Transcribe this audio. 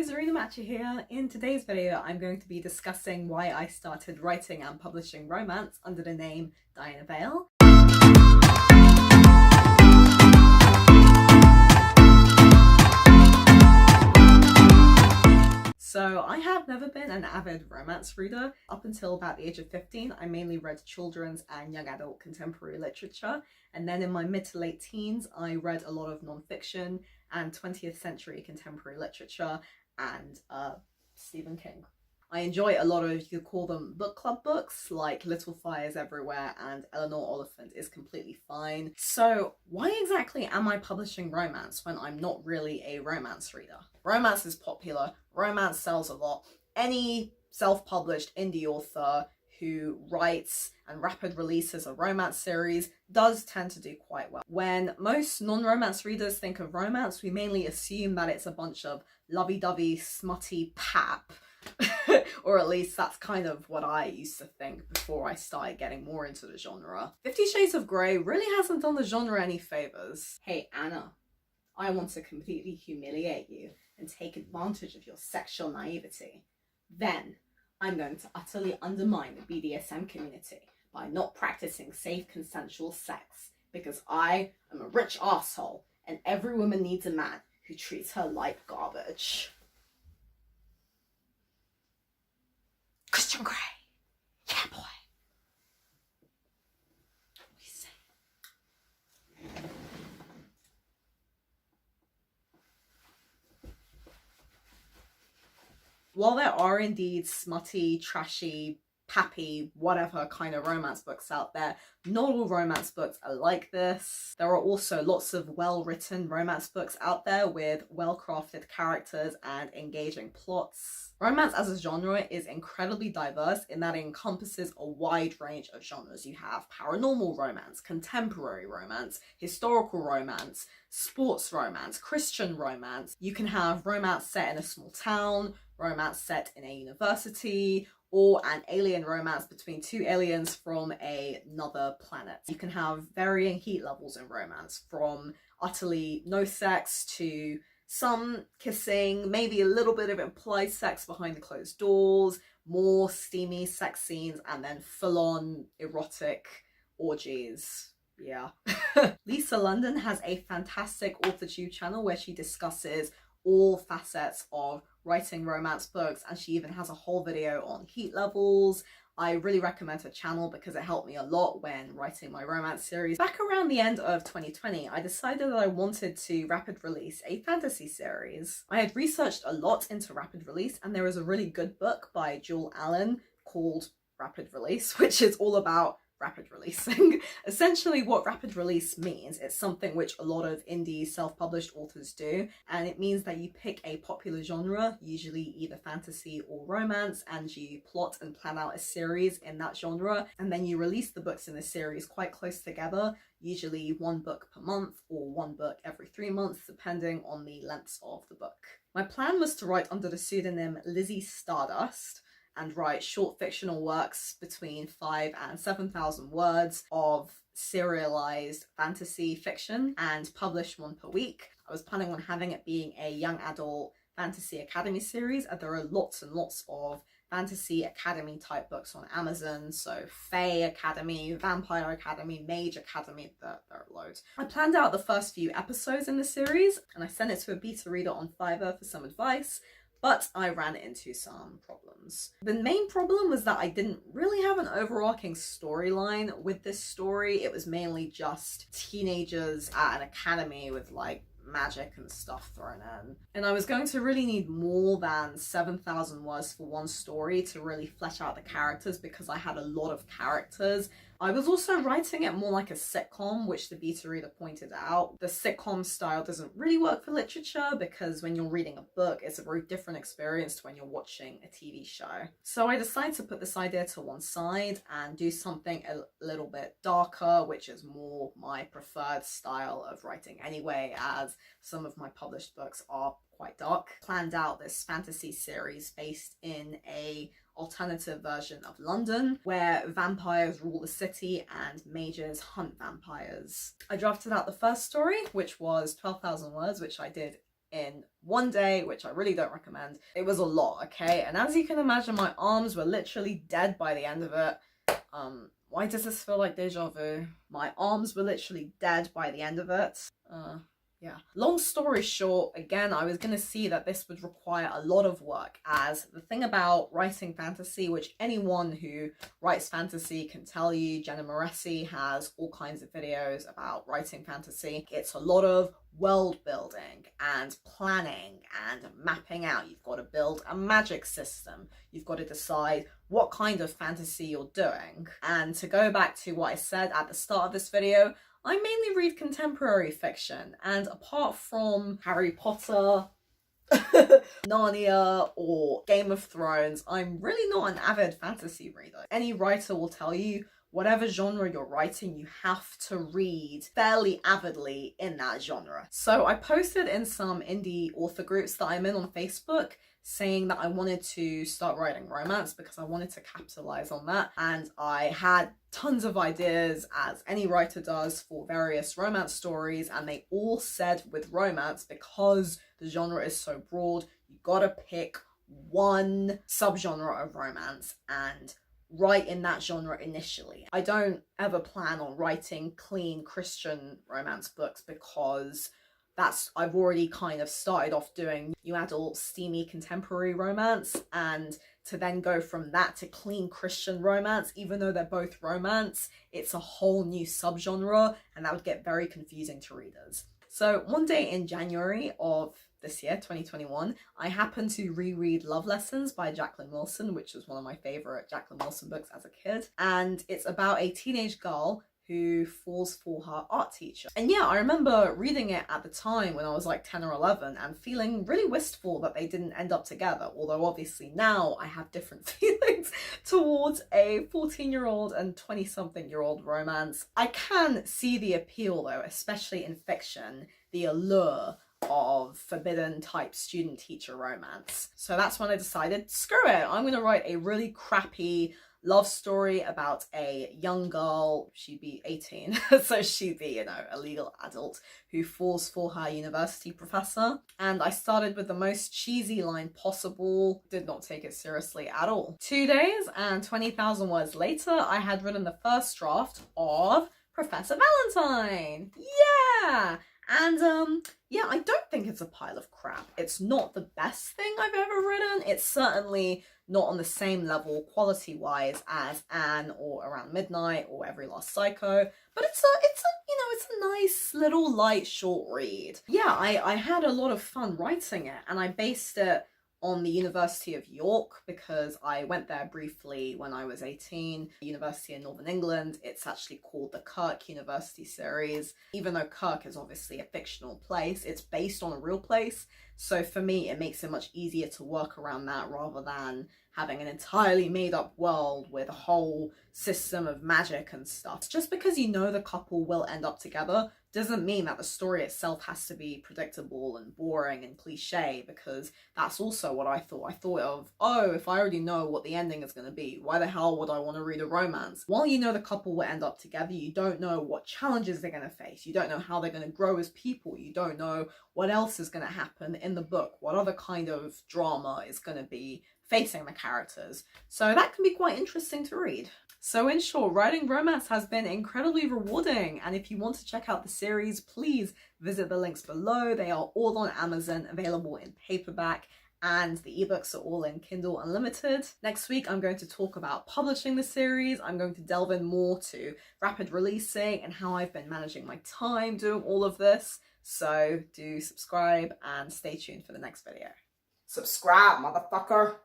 Zarina Matcha here. In today's video, I'm going to be discussing why I started writing and publishing romance under the name Diana Vale. So I have never been an avid romance reader. Up until about the age of 15, I mainly read children's and young adult contemporary literature. And then in my mid to late teens, I read a lot of non-fiction and 20th century contemporary literature and Stephen King. I enjoy a lot of, you could call them book club books, like Little Fires Everywhere and Eleanor Oliphant is completely fine. So why exactly am I publishing romance when I'm not really a romance reader? Romance is popular, romance sells a lot. Any self-published indie author who writes and rapid releases a romance series does tend to do quite well. When most non-romance readers think of romance, we mainly assume that it's a bunch of lovey-dovey, smutty pap. Or at least that's kind of what I used to think before I started getting more into the genre. 50 Shades of Grey really hasn't done the genre any favors. Hey Anna, I want to completely humiliate you and take advantage of your sexual naivety. Then I'm going to utterly undermine the BDSM community by not practicing safe consensual sex because I am a rich asshole and every woman needs a man who treats her like garbage. Christian Grey. Yeah, boy. We say. While there are indeed smutty, trashy, pappy, whatever kind of romance books out there, not all romance books are like this. There are also lots of well-written romance books out there with well-crafted characters and engaging plots. Romance as a genre is incredibly diverse in that it encompasses a wide range of genres. You have paranormal romance, contemporary romance, historical romance, sports romance, Christian romance. You can have romance set in a small town, romance set in a university, or an alien romance between two aliens from another planet. You can have varying heat levels in romance, from utterly no sex to some kissing, maybe a little bit of implied sex behind the closed doors, more steamy sex scenes, and then full-on erotic orgies. Yeah. Lisa London has a fantastic authortube channel where she discusses all facets of writing romance books, and she even has a whole video on heat levels. I really recommend her channel because it helped me a lot when writing my romance series. Back around the end of 2020, I decided that I wanted to rapid release a fantasy series. I had researched a lot into rapid release, and there is a really good book by Jewel Allen called Rapid Release, which is all about rapid releasing. Essentially what rapid release means, it's something which a lot of indie self-published authors do, and it means that you pick a popular genre, usually either fantasy or romance, and you plot and plan out a series in that genre, and then you release the books in the series quite close together, usually one book per month or one book every 3 months, depending on the lengths of the book. My plan was to write under the pseudonym Lizzie Stardust, and write short fictional works between 5,000 and 7,000 words of serialized fantasy fiction and publish one per week. I was planning on having it being a young adult fantasy academy series, and there are lots and lots of fantasy academy type books on Amazon, so Fae Academy, Vampire Academy, Mage Academy, there are loads. I planned out the first few episodes in the series and I sent it to a beta reader on Fiverr for some advice, but I ran into some problems. The main problem was that I didn't really have an overarching storyline with this story. It was mainly just teenagers at an academy with like magic and stuff thrown in. And I was going to really need more than 7,000 words for one story to really flesh out the characters because I had a lot of characters. I was also writing it more like a sitcom, which the beta reader pointed out. The sitcom style doesn't really work for literature because when you're reading a book, it's a very different experience to when you're watching a TV show. So I decided to put this idea to one side and do something a little bit darker, which is more my preferred style of writing anyway, as some of my published books are quite dark. Planned out this fantasy series based in a alternative version of London where vampires rule the city and mages hunt vampires. I drafted out the first story, which was 12,000 words, which I did in one day, which I really don't recommend. It was a lot, okay? And as you can imagine, my arms were literally dead by the end of it. Why does this feel like deja vu? My arms were literally dead by the end of it. Yeah. Long story short, again, I was going to see that this would require a lot of work, as the thing about writing fantasy, which anyone who writes fantasy can tell you, Jenna Moreci has all kinds of videos about writing fantasy. It's a lot of world building and planning and mapping out. You've got to build a magic system. You've got to decide what kind of fantasy you're doing. And to go back to what I said at the start of this video, I mainly read contemporary fiction, and apart from Harry Potter, Narnia, or Game of Thrones, I'm really not an avid fantasy reader. Any writer will tell you, whatever genre you're writing, you have to read fairly avidly in that genre. So I posted in some indie author groups that I'm in on Facebook, saying that I wanted to start writing romance because I wanted to capitalize on that, and I had tons of ideas, as any writer does, for various romance stories, and they all said with romance, because the genre is so broad, you gotta pick one subgenre of romance and write in that genre initially. I don't ever plan on writing clean Christian romance books because I've already kind of started off doing new adult steamy contemporary romance, and to then go from that to clean Christian romance, even though they're both romance, it's a whole new subgenre, and that would get very confusing to readers. So one day in January of this year, 2021, I happened to reread Love Lessons by Jacqueline Wilson, which was one of my favorite Jacqueline Wilson books as a kid, and it's about a teenage girl who falls for her art teacher. And yeah, I remember reading it at the time when I was like 10 or 11 and feeling really wistful that they didn't end up together, although obviously now I have different feelings towards a 14-year-old and 20-something-year-old romance. I can see the appeal though, especially in fiction, the allure of forbidden type student-teacher romance. So that's when I decided, screw it, I'm gonna write a really crappy love story about a young girl, she'd be 18, so she'd be, you know, a legal adult who falls for her university professor. And I started with the most cheesy line possible, did not take it seriously at all. 2 days and 20,000 words later, I had written the first draft of Professor Valentine. Yeah! And yeah, I don't think it's a pile of crap. It's not the best thing I've ever written. It's certainly not on the same level quality-wise as Anne or Around Midnight or Every Last Psycho, but it's a nice little light short read. Yeah, I had a lot of fun writing it, and I based it on the University of York because I went there briefly when I was 18. University in Northern England. It's actually called the Kirk University series. Even though Kirk is obviously a fictional place, it's based on a real place. So for me, it makes it much easier to work around that rather than having an entirely made up world with a whole system of magic and stuff. Just because you know the couple will end up together doesn't mean that the story itself has to be predictable and boring and cliche, because that's also what I thought. I thought of, oh, if I already know what the ending is going to be, why the hell would I want to read a romance? While you know the couple will end up together, you don't know what challenges they're going to face. You don't know how they're going to grow as people. You don't know what else is going to happen in the book, what other kind of drama is going to be facing the characters. So that can be quite interesting to read. So in short, writing romance has been incredibly rewarding, and if you want to check out the series, please visit the links below. They are all on Amazon, available in paperback, and the ebooks are all in Kindle Unlimited. Next week, I'm going to talk about publishing the series. I'm going to delve in more to rapid releasing and how I've been managing my time doing all of this. So do subscribe and stay tuned for the next video. Subscribe, motherfucker!